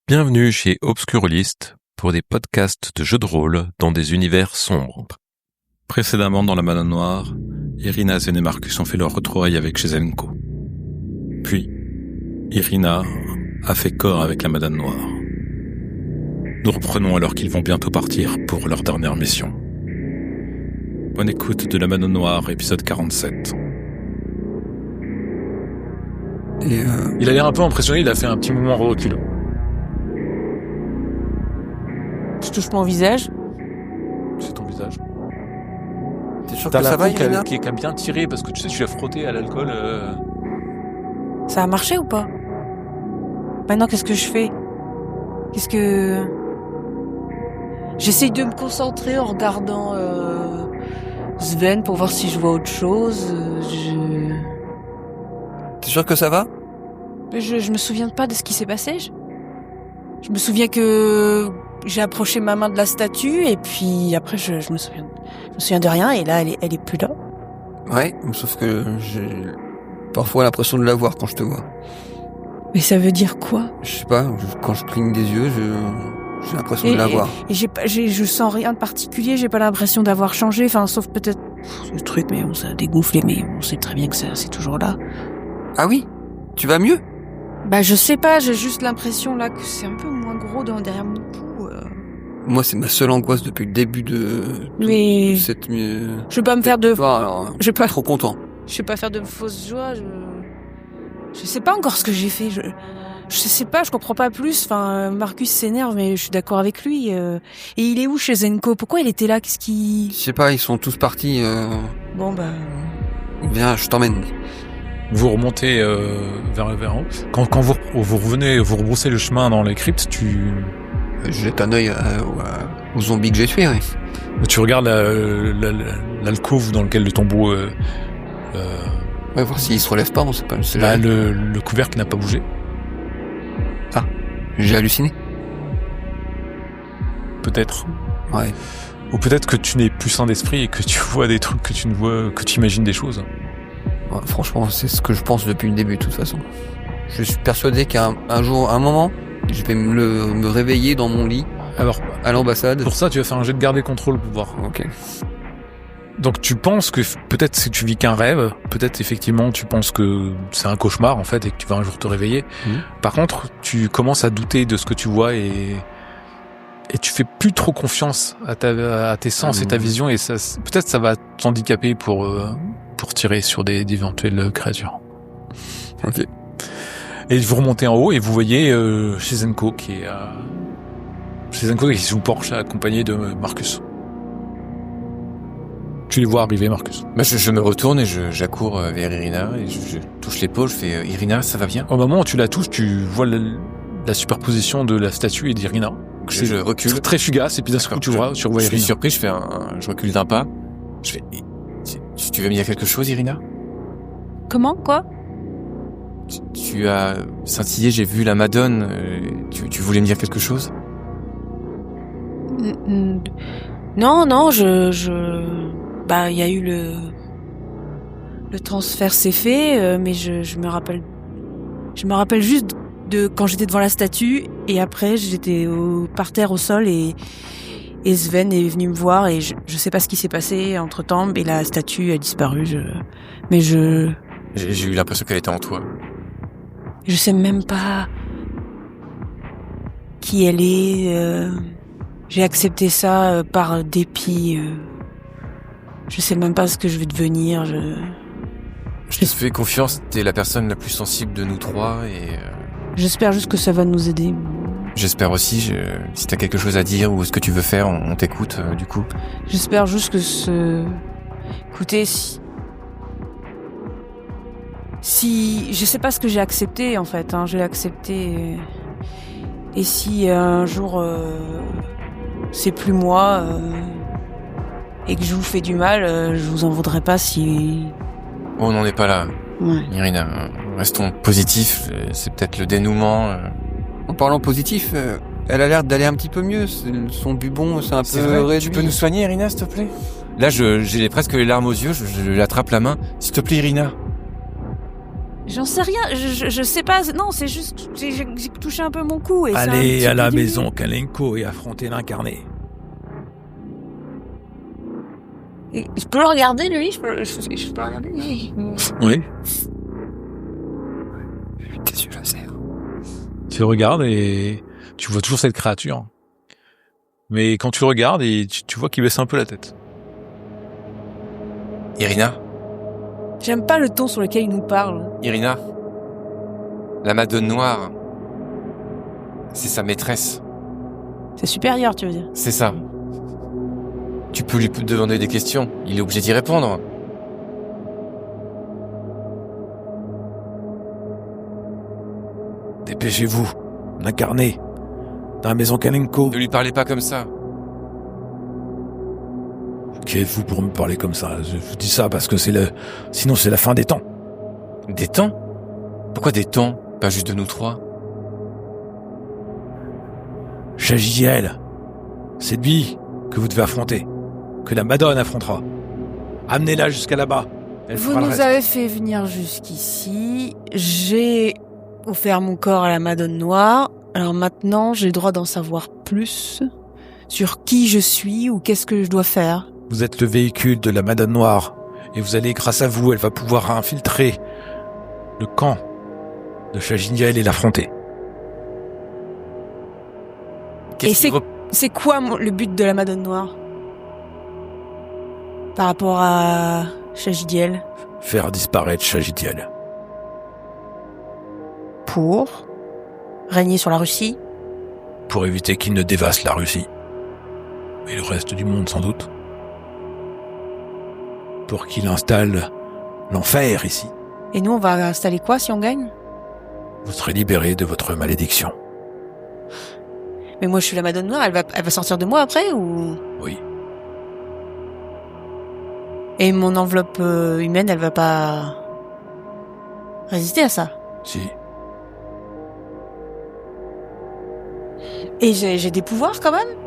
Bienvenue chez Obscurlist pour des podcasts de jeux de rôle dans des univers sombres. Précédemment dans la Madone Noire, Irina, Zen et Marcus ont fait leur retrouvaille avec Chezenko. Puis, Irina a fait corps avec la Madone Noire. Nous reprenons alors qu'ils vont bientôt partir pour leur dernière mission. Bonne écoute de la Madone Noire, épisode 47. Il a l'air un peu impressionné, il a fait un petit mouvement de recul. Je touche mon visage. C'est ton visage. T'es sûr T'as que la ça va, peau Irina? qui est bien tirée parce que tu sais, tu l'as frotté à l'alcool. Ça a marché ou pas? Maintenant, qu'est-ce que je fais? J'essaye de me concentrer en regardant Sven pour voir si je vois autre chose. T'es sûr que ça va? Je me souviens pas de ce qui s'est passé. Je me souviens que j'ai approché ma main de la statue et puis après je me souviens de rien et là elle est plus là. Ouais, sauf que j'ai parfois l'impression de la voir quand je te vois. Mais ça veut dire quoi? Je sais pas, quand je cligne des yeux, j'ai l'impression de la voir. Et je sens rien de particulier, j'ai pas l'impression d'avoir changé, enfin sauf peut-être le truc, mais on s'est dégonflé, mais on sait très bien que c'est toujours là. Ah oui? Tu vas mieux? Bah je sais pas, j'ai juste l'impression là que c'est un peu moins gros derrière mon cou. Moi, c'est ma seule angoisse depuis le début de Mais cette... je vais pas me faire de... Alors, Je vais pas... trop content. Je vais pas faire de fausses joies, je sais pas encore ce que j'ai fait, je sais pas, je comprends pas plus, enfin Marcus s'énerve mais je suis d'accord avec lui. Et il est où chez Zenko? Pourquoi il était là? Qu'est-ce qui... Je sais pas, ils sont tous partis. Bon bah... Viens, je t'emmène. Vous remontez vers en haut. Quand vous revenez, vous rebroussez le chemin dans les cryptes, tu Je jette un œil aux zombies que j'ai tués, ouais. regardes l'alcôve dans lequel le tombeau... Ouais, voir s'ils se relèvent pas, on sait pas. le couvercle n'a pas bougé. Ah, j'ai halluciné. Peut-être. Ouais. Ou peut-être que tu n'es plus sain d'esprit et que tu vois des trucs que tu ne vois, que tu imagines des choses. Ouais, franchement, c'est ce que je pense depuis le début, de toute façon. Je suis persuadé qu'un jour, un moment, je vais me réveiller dans mon lit, Alors, à l'ambassade. pour ça, tu vas faire un jet de garde et contrôle pour voir. Ok. Donc tu penses que peut-être si tu vis qu'un rêve, peut-être effectivement tu penses que c'est un cauchemar en fait et que tu vas un jour te réveiller. Par contre, tu commences à douter de ce que tu vois et tu fais plus trop confiance à tes sens et ta vision et ça peut-être ça va t'handicaper pour tirer sur d'éventuelles créatures. Ok. Et vous remontez en haut et vous voyez Chezenko qui est sous Porsche accompagné de Marcus. Tu les vois arriver, Marcus. Bah je me retourne et j'accours vers Irina et je touche l'épaule, je fais Irina, ça va bien? Au moment où tu la touches, tu vois la superposition de la statue et d'Irina. Donc Je recule. très fugace et puis d'un coup tu vois je suis Irina. surpris, je recule d'un pas. Je fais tu veux me dire quelque chose, Irina? Comment? Quoi? Tu as scintillé, j'ai vu la Madone. Tu voulais me dire quelque chose? Non, bah, il y a eu le transfert s'est fait, mais je me rappelle juste de quand j'étais devant la statue et après j'étais par terre au sol et Sven est venu me voir et je sais pas ce qui s'est passé entre temps et la statue a disparu. J'ai eu l'impression qu'elle était en toi. Je sais même pas qui elle est. J'ai accepté ça par dépit. Je sais même pas ce que je vais devenir. Je te fais confiance, t'es la personne la plus sensible de nous trois et... J'espère juste que ça va nous aider. J'espère aussi, si t'as quelque chose à dire ou ce que tu veux faire, on t'écoute du coup. J'espère juste que Écoutez, si... Je sais pas ce que j'ai accepté en fait, hein. J'ai accepté... Et si un jour c'est plus moi et que je vous fais du mal, je vous en voudrais pas si... On n'en est pas là, Ouais. Irina. Restons positifs, c'est peut-être le dénouement. En parlant positif, elle a l'air d'aller un petit peu mieux. Son bubon, c'est un C'est peu vrai, réduit. tu peux nous soigner, Irina, s'il te plaît? Là, j'ai presque les larmes aux yeux, je lui attrape la main. S'il te plaît, Irina. J'en sais rien, je sais pas, non, c'est juste, j'ai touché un peu mon cou et Allez à la maison Kalenko et affrontez l'incarné. Et je peux le regarder, lui? Je peux le regarder, lui? Oui. Tes yeux laser. Tu le regardes et tu vois toujours cette créature. Mais quand tu le regardes, et tu vois qu'il baisse un peu la tête. Irina, J'aime pas le ton sur lequel il nous parle. Irina, la Madone Noire, c'est sa maîtresse. C'est supérieur, tu veux dire. C'est ça. Tu peux lui demander des questions, il est obligé d'y répondre. Dépêchez-vous, l'incarné, dans la maison Kalenko. Ne lui parlez pas comme ça. Qui êtes-vous pour me parler comme ça? Je vous dis ça parce que sinon c'est la fin des temps. Des temps? Pourquoi des temps? Pas juste de nous trois? Chagiel, c'est lui que vous devez affronter, que la Madone affrontera. Amenez-la jusqu'à là-bas. Elle Vous fera le nous reste. avez fait venir jusqu'ici. J'ai offert mon corps à la Madone Noire. Alors maintenant, j'ai le droit d'en savoir plus sur qui je suis ou qu'est-ce que je dois faire. Vous êtes le véhicule de la Madone Noire. Et vous allez, grâce à vous, elle va pouvoir infiltrer le camp de Chagiel et l'affronter. Et c'est quoi le but de la Madone Noire par rapport à Chagiel? Faire disparaître Chagiel. Pour régner sur la Russie? Pour éviter qu'il ne dévaste la Russie. Et le reste du monde, sans doute. Pour qu'il installe l'enfer ici. Et nous, on va installer quoi si on gagne? Vous serez libéré de votre malédiction. Mais moi, je suis la Madone Noire, elle va sortir de moi après ou? Oui. Et mon enveloppe humaine, elle va pas résister à ça? Si. Et j'ai des pouvoirs quand même?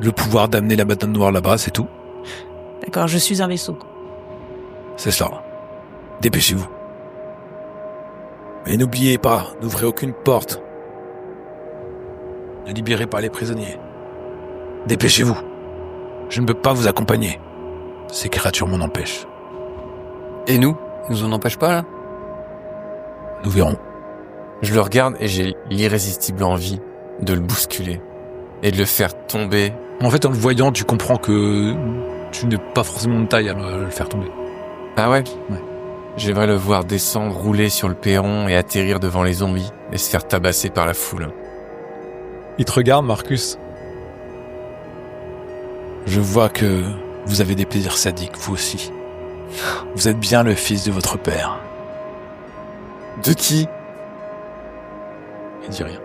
Le pouvoir d'amener la Madone Noire là-bas, c'est tout. D'accord, je suis un vaisseau. C'est ça. Dépêchez-vous. Mais n'oubliez pas, n'ouvrez aucune porte. Ne libérez pas les prisonniers. Dépêchez-vous. Je ne peux pas vous accompagner. Ces créatures m'en empêchent. Et nous? Ils nous en empêchent pas, là? Nous verrons. Je le regarde et j'ai l'irrésistible envie de le bousculer et de le faire tomber. En fait, en le voyant, tu comprends que tu n'es pas forcément de taille à le faire tomber. Ah ouais? Ouais. J'aimerais le voir descendre, rouler sur le perron et atterrir devant les zombies et se faire tabasser par la foule. Il te regarde, Marcus. Je vois que vous avez des plaisirs sadiques, vous aussi. Vous êtes bien le fils de votre père. De qui? Il dit rien.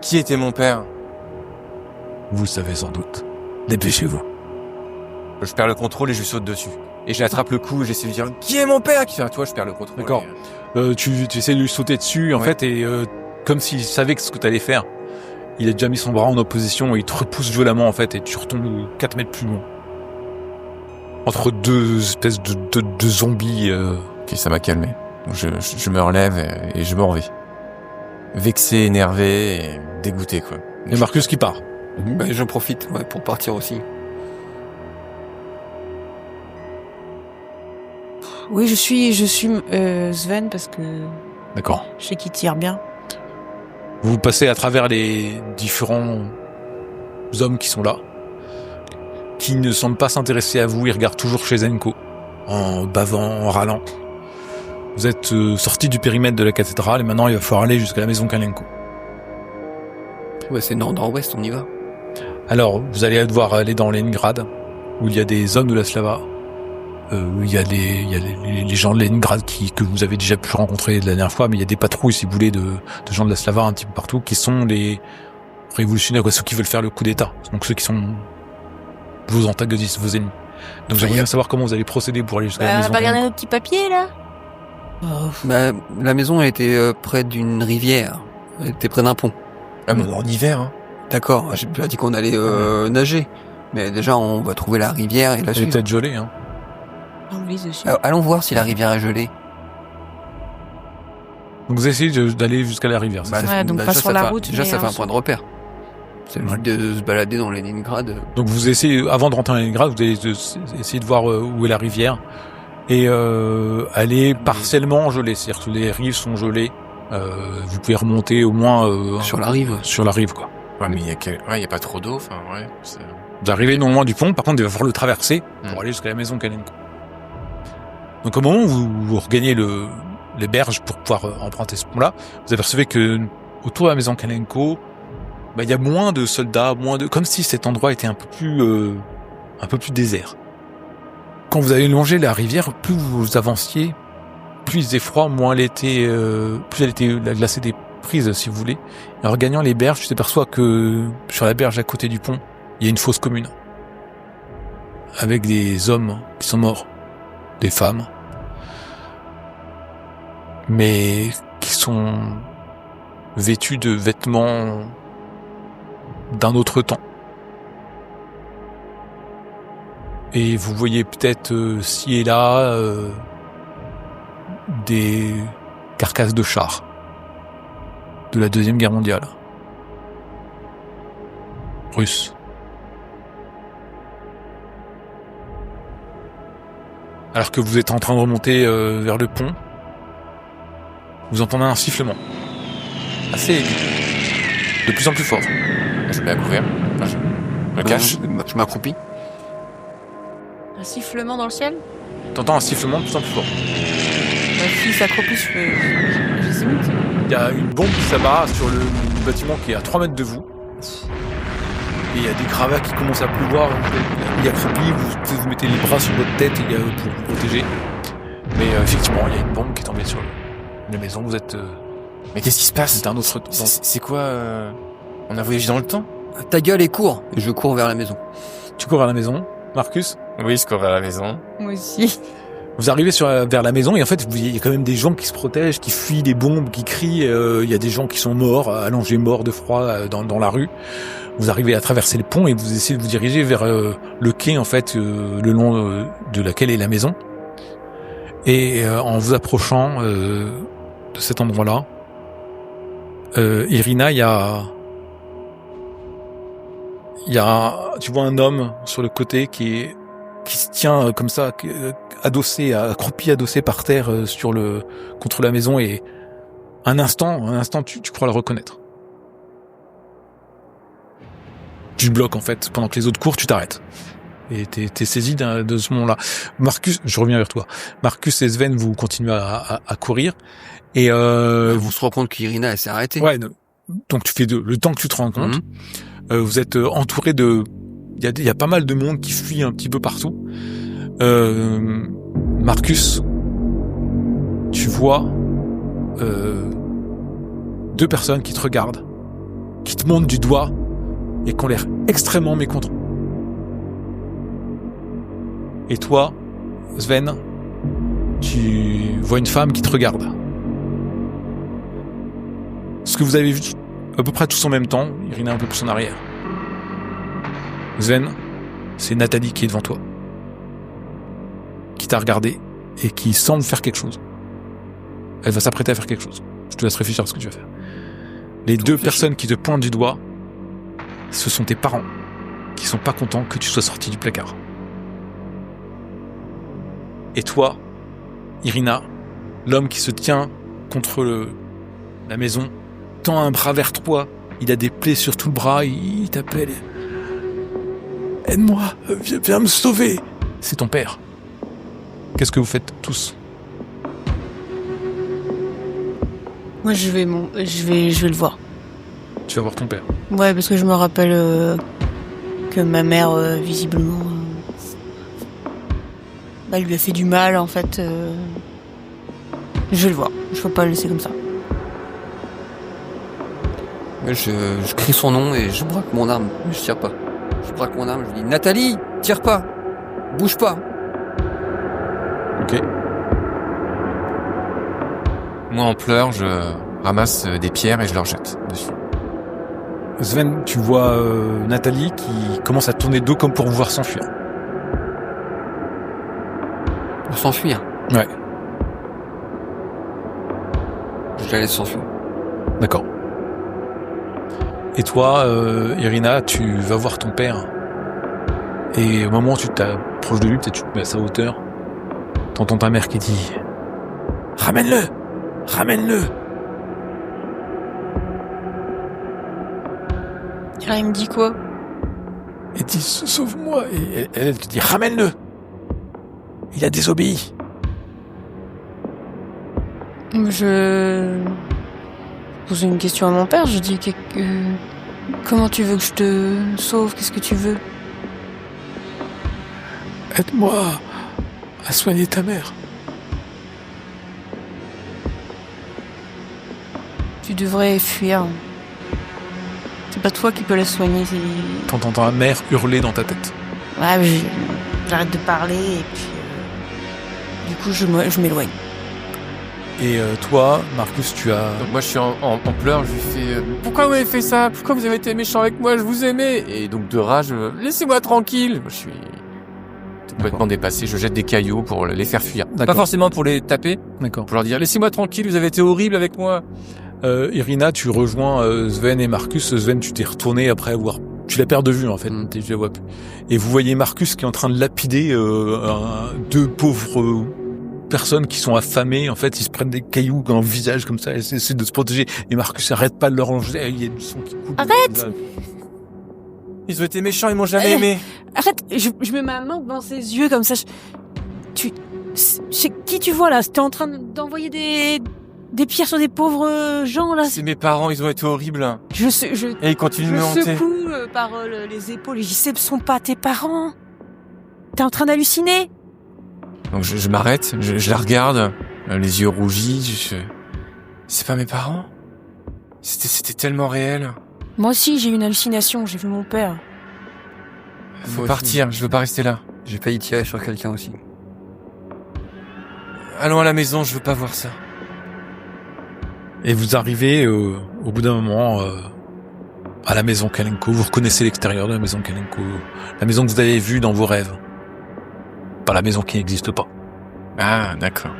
Qui était mon père? Vous le savez sans doute. Dépêchez-vous. Je perds le contrôle et je lui saute dessus. Et je l'attrape le cou et j'essaie de lui dire « Qui est mon père ?» Qui fait « Toi, je perds le contrôle. » D'accord. Tu essaies de lui sauter dessus, en Ouais. fait, et comme s'il savait ce que t'allais faire. Il a déjà mis son bras en opposition et il te repousse violemment, en fait, et tu retombes 4 mètres plus loin. Entre deux espèces de zombies. Ok, ça m'a calmé. Donc je me relève et je m'en vais. Vexé, énervé et dégoûté, quoi. Et Marcus qui part. Bah, j'en profite, ouais, pour partir aussi. Oui, je suis Sven parce que D'accord. je sais qu'il tire bien. Vous passez à travers les différents hommes qui sont là, qui ne semblent pas s'intéresser à vous, ils regardent toujours chez Zenko, en bavant, en râlant. Vous êtes sortis du périmètre de la cathédrale et maintenant il va falloir aller jusqu'à la maison Kalenko. Ouais, c'est nord-nord-ouest, on y va. Alors, vous allez devoir aller dans Leningrad, où il y a des hommes de la Slava, où il y a les gens de Leningrad que vous avez déjà pu rencontrer la dernière fois, mais il y a des patrouilles, si vous voulez, de gens de la Slava un petit peu partout, qui sont les révolutionnaires, ceux qui veulent faire le coup d'État. Donc ceux qui sont vos antagonistes, vos ennemis. Donc j'aimerais bien savoir comment vous allez procéder pour aller jusqu'à la On maison va regarder Kalenko. nos petits papiers là. Bah, la maison, elle était près d'une rivière. Elle était près d'un pont. Ah, mais en hiver, hein. D'accord, j'ai pas dit qu'on allait nager. Mais déjà, on va trouver la rivière et la Elle est suivre. peut-être gelée, hein. On glisse dessus. Allons voir si la rivière est gelée. Donc vous essayez d'aller jusqu'à la rivière. c'est ça Ouais, donc pas déjà, sur ça la fait- route, Déjà, mais ça fait un en point de repère. C'est le Ouais. but de se balader dans Leningrad. Donc vous essayez, avant de rentrer à Leningrad, vous allez essayer de voir où est la rivière. Et elle est partiellement gelée, c'est-à-dire que les rives sont gelées. Vous pouvez remonter au moins Sur la rive. sur la rive, quoi. Ouais, mais il y a pas trop d'eau, enfin, ouais. Vous arrivez non loin du pont, par contre, il va falloir le traverser pour Mm. aller jusqu'à la maison Kalenko. Donc au moment où vous regagnez les berges pour pouvoir emprunter ce pont-là, vous apercevez que autour de la maison Kalenko, il y a moins de soldats, comme si cet endroit était un peu plus désert. Quand vous avez longé la rivière, plus vous avanciez, plus il faisait froid, moins elle était, la glace était prise, si vous voulez. Et en regagnant les berges, tu t'aperçois que sur la berge à côté du pont, il y a une fosse commune. Avec des hommes qui sont morts. Des femmes. Mais qui sont vêtus de vêtements d'un autre temps. Et vous voyez peut-être ci et là des carcasses de chars de la Deuxième Guerre mondiale. Russes. Alors que vous êtes en train de remonter vers le pont, vous entendez un sifflement. Assez aigu. De plus en plus fort. Je me mets à couvrir. Enfin, je me cache. Je m'accroupis. Un sifflement dans le ciel. T'entends un sifflement de plus en plus fort. Si s'accroupit, je sais pas. Il y a une bombe qui s'abat sur le bâtiment qui est à 3 mètres de vous. Et il y a des gravats qui commencent à pleuvoir. Il y a accroupi, vous mettez les bras sur votre tête pour vous protéger. Mais effectivement, il y a une bombe qui est tombée sur la maison. Vous êtes Mais qu'est-ce qui se passe? c'est un autre temps. C'est quoi On a voyagé dans le temps? Ta gueule et cours. Et je cours vers la maison. Tu cours vers la maison, Marcus. Oui, je cours vers la maison. Moi aussi. Vous arrivez vers la maison et en fait, il y a quand même des gens qui se protègent, qui fuient des bombes, qui crient. Il y a des gens qui sont morts, allongés morts de froid dans la rue. Vous arrivez à traverser le pont et vous essayez de vous diriger vers le quai, en fait, le long de laquelle est la maison. Et en vous approchant de cet endroit-là, Irina, tu vois un homme sur le côté qui se tient comme ça, accroupi par terre contre la maison, et un instant tu crois le reconnaître. Tu te bloques en fait, pendant que les autres courent, tu t'arrêtes. Et t'es saisi de ce moment-là. Marcus, je reviens vers toi. Marcus et Sven, vous continuez à courir. Et On se rend compte qu'Irina, elle s'est arrêtée. ouais, donc tu fais le temps que tu te rends compte. Vous êtes entouré il y a pas mal de monde qui fuit un petit peu partout. Marcus, tu vois 2 personnes qui te regardent, qui te montrent du doigt et qui ont l'air extrêmement mécontents. Et toi, Sven, tu vois une femme qui te regarde. Ce que vous avez vu à peu près tous en même temps, Irina un peu plus en arrière. Sven, c'est Nathalie qui est devant toi, qui t'a regardé et qui semble faire quelque chose. Elle va s'apprêter à faire quelque chose. Je te laisse réfléchir à ce que tu vas faire. Les 2 personnes qui te pointent du doigt, ce sont tes parents qui sont pas contents que tu sois sorti du placard. Et toi, Irina, l'homme qui se tient contre la maison, tend un bras vers toi. Il a des plaies sur tout le bras, il t'appelle. Aide-moi, viens me sauver. C'est ton père. Qu'est-ce que vous faites tous? Moi, je vais le voir. Tu vas voir ton père. Ouais, parce que je me rappelle que ma mère, visiblement, lui a fait du mal, en fait. Je vais le voir. Je peux pas le laisser comme ça. Je crie son nom et je braque mon arme. Mais je tire pas. Je braque mon arme, je dis Nathalie, tire pas, bouge pas. Ok. Moi, en pleurs, je ramasse des pierres et je leur jette dessus. Sven, tu vois Nathalie qui commence à tourner de dos comme pour vouloir s'enfuir. De s'enfuir. Ouais. Je la laisse s'enfuir. D'accord. Et toi, Irina, tu vas voir ton père. Et au moment où tu t'approches de lui, peut-être tu te mets à sa hauteur, t'entends ta mère qui dit « Ramène-le ! Ramène-le !» Alors il me dit quoi? Elle dit « Sauve-moi !» Et elle te dit « Ramène-le ! Il a désobéi !» Je pose une question à mon père, je dis comment tu veux que je te sauve? Qu'est-ce que tu veux? Aide-moi à soigner ta mère. Tu devrais fuir. C'est pas toi qui peux la soigner, c'est... T'entends ta mère hurler dans ta tête. Ouais, mais j'arrête de parler et puis... du coup, je m'éloigne. Et toi, Marcus, tu as... Donc moi je suis en pleurs, je lui fais pourquoi vous avez fait ça? Pourquoi vous avez été méchant avec moi? Je vous aimais. Et donc de rage, laissez-moi tranquille. Moi, je suis complètement dépassé, je jette des cailloux pour les faire fuir. D'accord. Pas forcément pour les taper, D'accord. pour leur dire laissez-moi tranquille, vous avez été horrible avec moi. Irina, tu rejoins Sven et Marcus. Sven, tu t'es retourné après avoir... Tu la perds de vue, en fait. Tu la vois plus. Et vous voyez Marcus qui est en train de lapider deux pauvres personnes qui sont affamées. En fait, ils se prennent des cailloux dans le visage comme ça, et essaient de se protéger. Et Marcus arrête pas de leur enlever. Il y a du sang qui coule. Arrête! Ils ont été méchants, ils m'ont jamais aimé. Arrête, je mets ma main devant ses yeux comme ça. Qui tu vois là? T'es en train d'envoyer des pierres sur des pauvres gens là. C'est mes parents, ils ont été horribles. Et ils continuent de me hanter. Je secoue par les épaules et je dis ce sont pas tes parents. T'es en train d'halluciner? Donc je m'arrête, je la regarde, les yeux rougis. C'est pas mes parents? C'était tellement réel. Moi aussi j'ai eu une hallucination, j'ai vu mon père. Faut partir, je veux pas rester là. J'ai failli tirer sur quelqu'un aussi. Allons à la maison, je veux pas voir ça. Et vous arrivez au bout d'un moment à la maison Kalenko. Vous reconnaissez l'extérieur de la maison Kalenko, la maison que vous avez vue dans vos rêves, pas la maison qui n'existe pas. Ah, d'accord.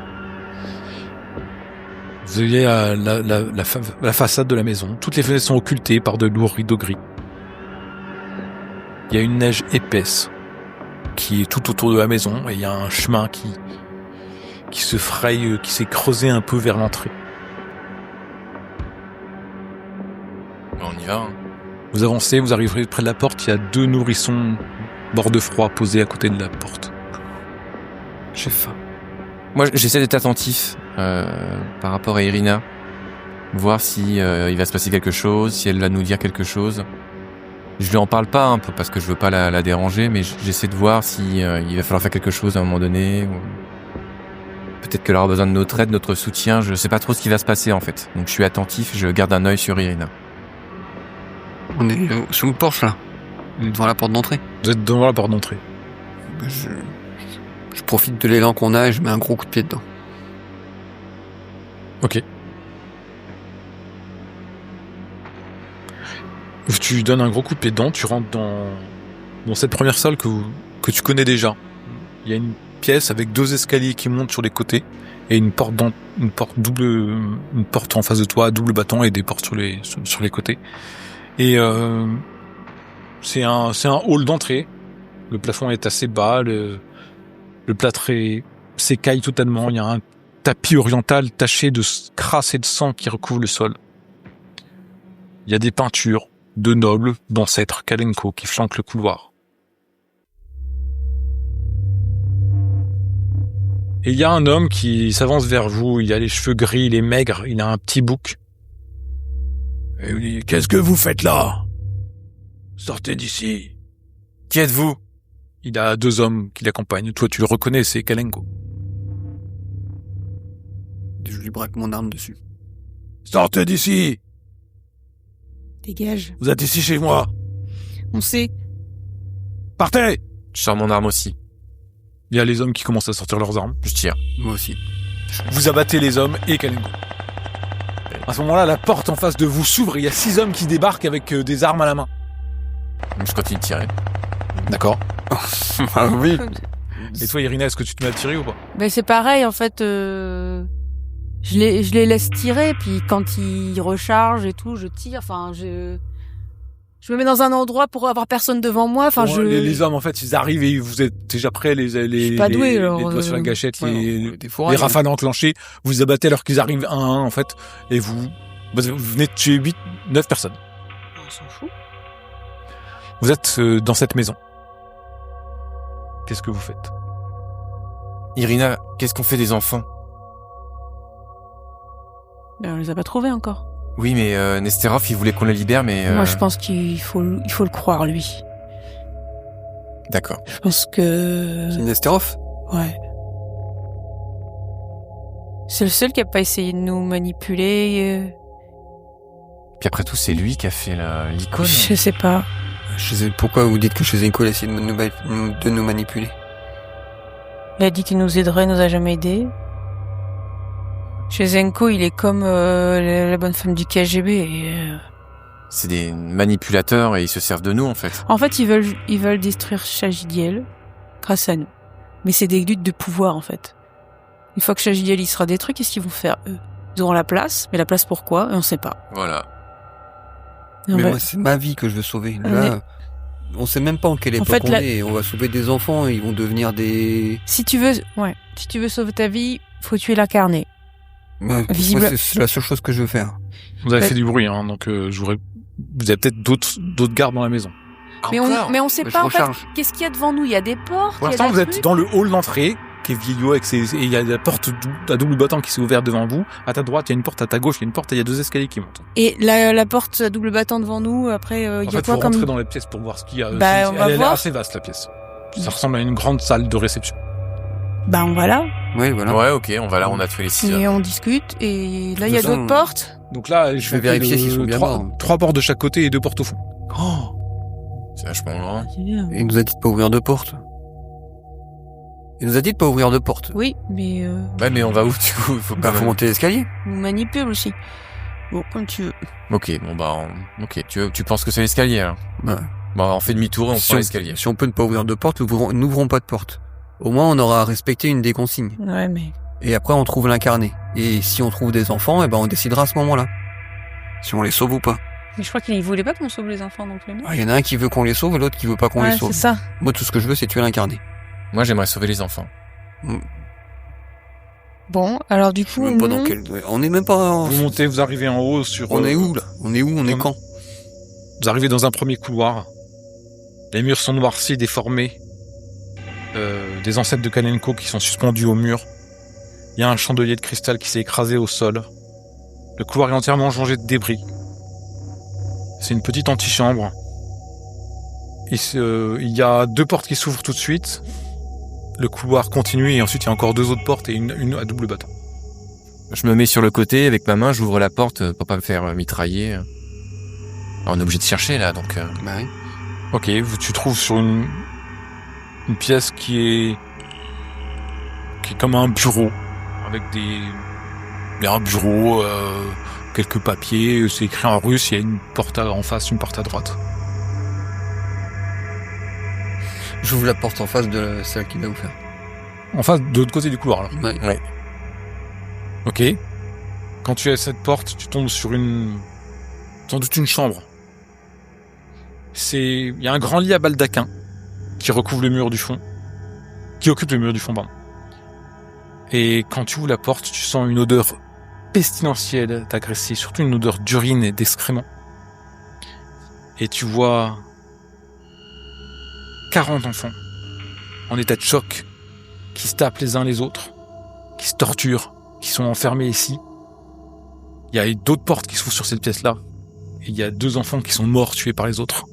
Vous voyez la façade de la maison. Toutes les fenêtres sont occultées par de lourds rideaux gris. Il y a une neige épaisse qui est tout autour de la maison et il y a un chemin qui se fraye, qui s'est creusé un peu vers l'entrée. On y va. Hein. Vous avancez, vous arriverez près de la porte, il y a deux nourrissons morts de froid posés à côté de la porte. J'ai faim. Moi, j'essaie d'être attentif par rapport à Irina, voir si il va se passer quelque chose, si elle va nous dire quelque chose. Je lui en parle pas un peu parce que je veux pas la déranger, mais j'essaie de voir si il va falloir faire quelque chose à un moment donné. Ou... Peut-être qu'elle aura besoin de notre aide, notre soutien. Je sais pas trop ce qui va se passer en fait. Donc je suis attentif, je garde un œil sur Irina. On est sous le porche là, devant la porte d'entrée. Vous êtes devant la porte d'entrée. Je profite de l'élan qu'on a et je mets un gros coup de pied dedans. Ok. Tu donnes un gros coup de pied dedans, tu rentres dans cette première salle que tu connais déjà. Il y a une pièce avec deux escaliers qui montent sur les côtés et une porte en face de toi à double battant et des portes sur les côtés. Et c'est un hall d'entrée. Le plafond est assez bas, le plâtre s'écaille totalement. Il y a un tapis oriental taché de crasse et de sang qui recouvre le sol. Il y a des peintures de nobles, d'ancêtres Kalenko qui flanquent le couloir. Et il y a un homme qui s'avance vers vous. Il a les cheveux gris, il est maigre, il a un petit bouc. Et il dit, qu'est-ce que vous faites là? Sortez d'ici. Qui êtes-vous? Il a deux hommes qui l'accompagnent. Toi, tu le reconnais, c'est Kalenko. Je lui braque mon arme dessus. Sortez d'ici. Dégage. Vous êtes ici chez moi. On sait. Partez. Je sors mon arme aussi. Il y a les hommes qui commencent à sortir leurs armes. Je tire. Moi aussi. Vous abattez les hommes et Kalenko. À ce moment-là, la porte en face de vous s'ouvre et il y a 6 hommes qui débarquent avec des armes à la main. Donc je continue de tirer. D'accord. Ah oui. Et toi, Irina, est-ce que tu te mets à tirer ou pas? Ben c'est pareil en fait. Je les laisse tirer, puis quand ils rechargent et tout, je tire. Enfin, je me mets dans un endroit pour avoir personne devant moi. Enfin, Bon, les hommes, en fait, ils arrivent et vous êtes déjà prêts, les suis pas doué, alors, doigts sur la gâchette, les fourrailles. rafales enclenchées. Vous abattez alors qu'ils arrivent un à un, en fait, et vous venez de tuer 9 personnes. On s'en fout. Vous êtes dans cette maison. Qu'est-ce que vous faites? Irina, qu'est-ce qu'on fait des enfants? Ben, on les a pas trouvés encore. Oui, mais Nesterov, il voulait qu'on les libère, mais... Moi, je pense qu'il faut le croire, lui. D'accord. Je pense que... C'est Nesterov? Ouais. C'est le seul qui a pas essayé de nous manipuler. Puis après tout, c'est lui qui a fait l'icône. Je sais pas. Pourquoi vous dites que Chezenko a essayé de nous manipuler? Il a dit qu'il nous aiderait, il nous a jamais aidés. Chezenko, il est comme la bonne femme du KGB. C'est des manipulateurs et ils se servent de nous, en fait. En fait, ils veulent détruire Chagidiel grâce à nous. Mais c'est des luttes de pouvoir, en fait. Une fois que Chagidiel il sera détruit, qu'est-ce qu'ils vont faire, eux? Ils auront la place, mais la place pourquoi? Et on sait pas. Voilà. Et Mais moi, c'est ma vie que je veux sauver. Là, on sait même pas en quelle époque on est. On va sauver des enfants, ils vont devenir des... Si tu veux sauver ta vie, faut tuer l'incarné. Ouais, moi, c'est la seule chose que je veux faire. Vous avez fait du bruit, hein, donc vous avez peut-être d'autres gardes dans la maison. Mais on sait pas, en fait, qu'est-ce qu'il y a devant nous? Il y a des portes. Pour l'instant, vous êtes dans le hall d'entrée, qui est vieillot, et il y a la porte à double battant qui s'est ouverte devant vous. À ta droite, il y a une porte, à ta gauche, il y a une porte, et il y a 2 escaliers qui montent. Et la porte à double battant devant nous, après, il y a quoi comme... rentrer dans la pièce pour voir ce qu'il y a. Bah, on va elle voir. est assez vaste, la pièce. Ça ressemble à une grande salle de réception. Bah, on va là. Oui, voilà. Ouais, ok, on va là, on a tué les 6 Et on discute, et là, il y a d'autres portes. Donc là, je vais vérifier s'ils sont bien morts. 3 portes de chaque côté et 2 portes au fond. Oh, c'est vachement grand. Et il nous a dit de pas ouvrir 2 portes. Il nous a dit de pas ouvrir 2 portes. Oui, mais Ouais, mais on va où, du coup? Faut pas Faut monter l'escalier. nous manipule aussi. Bon, comme tu veux. Ok, bon bah, ok. Tu penses que c'est l'escalier, alors? Ouais. Bon, on fait demi-tour et on prend l'escalier. Si on peut ne pas ouvrir 2 portes, nous n'ouvrons pas de porte. Au moins, on aura respecté une des consignes. Ouais, mais... Et après, on trouve l'incarné. Et si on trouve des enfants, on décidera à ce moment-là. Si on les sauve ou pas. Mais je crois qu'il voulait pas qu'on sauve les enfants non plus. Il y en a un qui veut qu'on les sauve et l'autre qui veut pas qu'on les sauve. C'est ça. Moi, tout ce que je veux, c'est tuer l'incarné. Moi, j'aimerais sauver les enfants. Bon, alors du coup... On est même pas... Vous montez, vous arrivez en haut sur... On est où, là? On est quand? Vous arrivez dans un premier couloir. Les murs sont noircis, déformés. Des ancêtres de Kanenko qui sont suspendus au mur. Il y a un chandelier de cristal qui s'est écrasé au sol. Le couloir est entièrement jonché de débris. C'est une petite antichambre. Il y a 2 portes qui s'ouvrent tout de suite. Le couloir continue et ensuite il y a encore 2 autres portes et une à double battant. Je me mets sur le côté, avec ma main, j'ouvre la porte pour pas me faire mitrailler. Alors, on est obligé de chercher, là, donc... Bah oui. Ok, tu trouves sur une pièce qui est comme un bureau, avec un bureau, quelques papiers, c'est écrit en russe, il y a une porte en face, une porte à droite. J'ouvre la porte en face de celle qui va vous faire. En face, de l'autre côté du couloir, là. Ouais. Ok. Quand tu as cette porte, tu tombes sur sans doute une chambre. Il y a un grand lit à baldaquin qui recouvre le mur du fond. Qui occupe le mur du fond, pardon. Et quand tu ouvres la porte, tu sens une odeur pestilentielle t'agresser, surtout une odeur d'urine et d'excréments. Et tu vois 40 enfants en état de choc qui se tapent les uns les autres, qui se torturent, qui sont enfermés ici. Il y a d'autres portes qui s'ouvrent sur cette pièce-là. Et il y a 2 enfants qui sont morts, tués par les autres.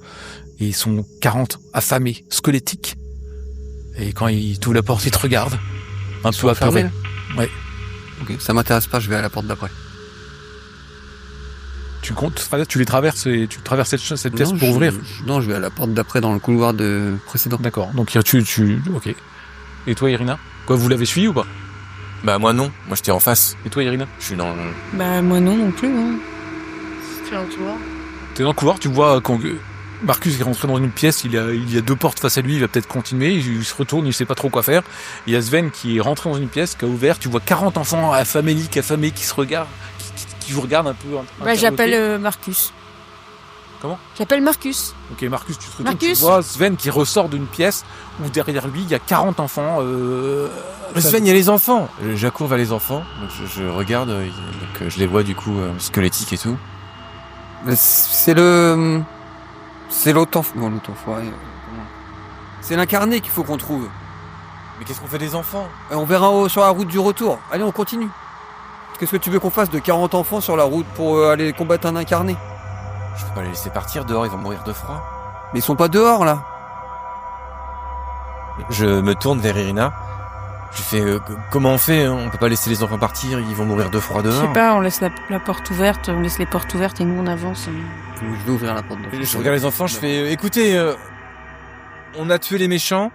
Et ils sont 40, affamés, squelettiques. Et quand ils t'ouvrent la porte, ils te regardent. Un peu apeurés. Ouais. Ok, ça m'intéresse pas, je vais à la porte d'après. Tu les traverses et tu traverses cette pièce pour ouvrir? Non, je vais à la porte d'après dans le couloir précédent. D'accord, donc ok. Et toi, Irina? Quoi, vous l'avez suivi ou pas? Bah moi non, moi j'étais en face. Et toi, Irina? Je suis dans le... Bah moi non plus. Hein. Tu es dans le couloir. T'es dans le couloir, tu vois Marcus est rentré dans une pièce, il y a 2 portes face à lui, il va peut-être continuer, il se retourne, il sait pas trop quoi faire. Il y a Sven qui est rentré dans une pièce, qui a ouvert, tu vois 40 enfants affamés qui se regardent, qui vous regardent un peu. J'appelle Marcus. Comment ? J'appelle Marcus. Ok, Marcus, tu te retournes, Marcus. tu vois Sven qui ressort d'une pièce où derrière lui, il y a 40 enfants. Sven, il y a les enfants. J'accours vers les enfants, donc je regarde, donc je les vois du coup squelettiques et tout. C'est l'autre enfoiré. C'est l'incarné qu'il faut qu'on trouve. Mais qu'est-ce qu'on fait des enfants ? On verra sur la route du retour. Allez, on continue. Qu'est-ce que tu veux qu'on fasse de 40 enfants sur la route pour aller combattre un incarné ? Je peux pas les laisser partir dehors, ils vont mourir de froid. Mais ils sont pas dehors, là. Je me tourne vers Irina. Je fais comment on fait ? On peut pas laisser les enfants partir, ils vont mourir de froid Je dehors. sais pas, on laisse la porte ouverte, on laisse les portes ouvertes et nous on avance. Je vais ouvrir la porte. Je regarde les enfants, je fais écoutez, on a tué les méchants,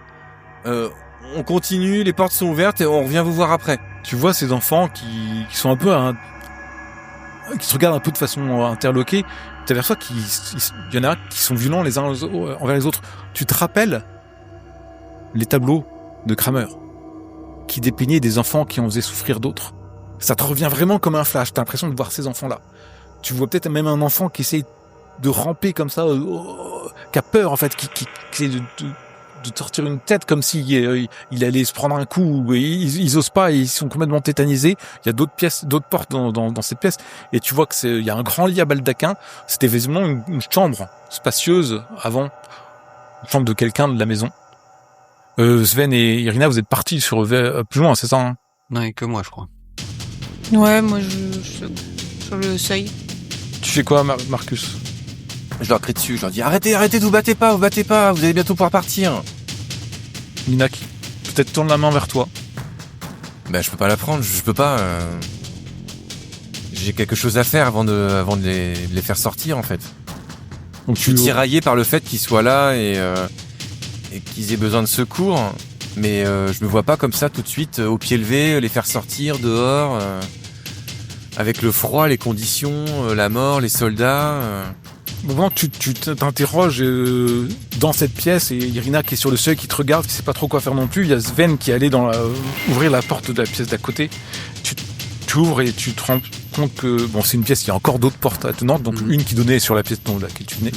on continue, les portes sont ouvertes et on revient vous voir après. Tu vois ces enfants qui sont un peu qui se regardent un peu de façon interloquée. Tu aperçois qu'il y en a qui sont violents les uns envers les autres. Tu te rappelles les tableaux de Kramer qui dépeignaient des enfants qui en faisaient souffrir d'autres. Ça te revient vraiment comme un flash. T'as l'impression de voir ces enfants-là. Tu vois peut-être même un enfant qui essaie de ramper comme ça, qui a peur en fait, qui essaie de sortir une tête comme si il allait se prendre un coup. Ils osent pas, ils sont complètement tétanisés. Il y a d'autres portes dans cette pièce, et tu vois que il y a un grand lit à baldaquin. C'était visiblement une chambre spacieuse avant, une chambre de quelqu'un de la maison. Sven et Irina, vous êtes partis plus loin, c'est ça hein ? Non, et que moi, je crois. Ouais, moi je sur le seuil. Tu fais quoi, Marcus ? Je leur crie dessus, je leur dis arrêtez, vous battez pas, vous allez bientôt pouvoir partir. Nina qui peut-être tourne la main vers toi. Ben je peux pas la prendre, je peux pas. J'ai quelque chose à faire avant de les faire sortir en fait. Donc je suis tiraillé par le fait qu'ils soient là et qu'ils aient besoin de secours, mais je me vois pas comme ça tout de suite au pied levé les faire sortir dehors avec le froid, les conditions, la mort, les soldats. Bon, tu t'interroges dans cette pièce et Irina qui est sur le seuil, qui te regarde, qui sait pas trop quoi faire non plus. Il y a Sven qui est allé ouvrir la porte de la pièce d'à côté. Tu ouvres et tu te rends compte que c'est une pièce, il y a encore d'autres portes attenantes, donc une qui donnait sur la pièce dans laquelle tu venais.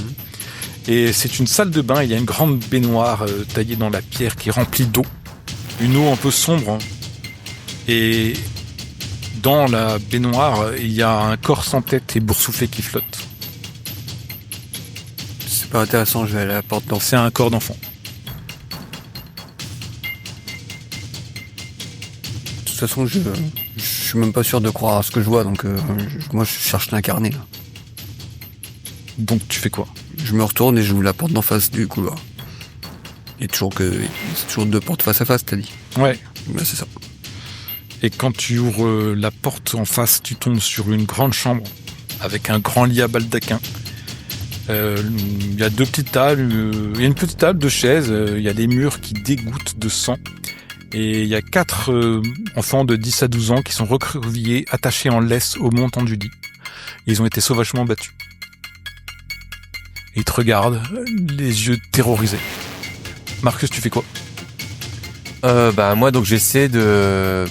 Et c'est une salle de bain, il y a une grande baignoire taillée dans la pierre qui est remplie d'eau. Une eau un peu sombre. Hein. Et dans la baignoire, il y a un corps sans tête et boursouflé qui flotte. C'est pas intéressant, je vais aller à la porte d'enfant. C'est un corps d'enfant. De toute façon, je suis même pas sûr de croire à ce que je vois, donc moi je cherche l'incarné. Là. Donc tu fais quoi ? Je me retourne et j'ouvre la porte d'en face du couloir. Et c'est toujours 2 portes face à face, t'as dit ? Ouais. Ben, c'est ça. Et quand tu ouvres la porte en face, tu tombes sur une grande chambre avec un grand lit à baldaquin. Il y a 2 petites tables, il y a une petite table, 2 chaises, il y a des murs qui dégouttent de sang. Et il y a 4 enfants de 10 à 12 ans qui sont recroquevillés, attachés en laisse au montant du lit. Ils ont été sauvagement battus. Et ils te regardent, les yeux terrorisés. Marcus, tu fais quoi ? Moi donc j'essaie de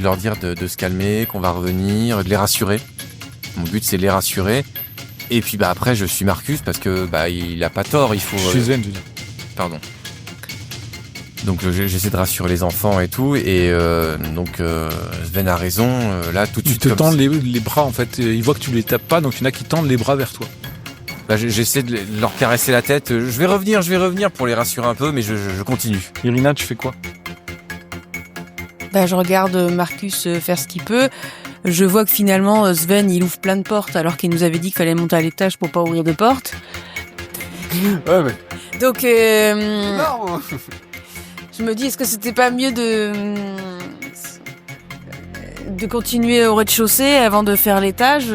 leur dire de se calmer, qu'on va revenir, de les rassurer. Mon but c'est de les rassurer. Et puis après je suis Marcus parce que il a pas tort, il faut. Je suis Sven, je veux dire. Pardon. Donc j'essaie de rassurer les enfants et tout, et Sven a raison. Là tout de suite. Ils te tendent les bras en fait. Ils voient que tu les tapes pas, donc il y en a qui tendent les bras vers toi. J'essaie de leur caresser la tête. Je vais revenir pour les rassurer un peu, mais je continue. Irina, tu fais quoi ? Je regarde Marcus faire ce qu'il peut. Je vois que finalement Sven il ouvre plein de portes alors qu'il nous avait dit qu'il fallait monter à l'étage pour pas ouvrir de portes. Ouais, mais... Donc Non. je me dis est-ce que c'était pas mieux de continuer au rez-de-chaussée avant de faire l'étage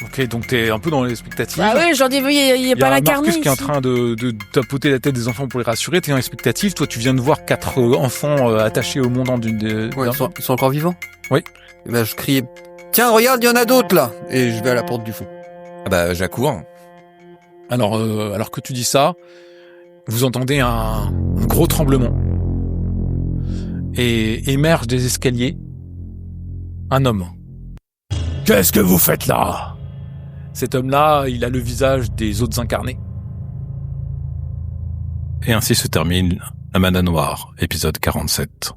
Ok, donc t'es un peu dans l'expectative. Ah oui, je leur dis il y a pas l'incarné Marcus qui est en ici. train de tapoter la tête des enfants pour les rassurer. T'es dans l'expectative. Toi, tu viens de voir 4 enfants attachés au mondant Ouais, ils sont encore vivants ? Oui. Et je crie tiens, regarde, il y en a d'autres là. Et je vais à la porte du fond. Bah, j'accours. Alors que tu dis ça, vous entendez un gros tremblement. Et émerge des escaliers un homme. « Qu'est-ce que vous faites là ?» Cet homme-là, il a le visage des autres incarnés. Et ainsi se termine La Mana Noire, épisode 47.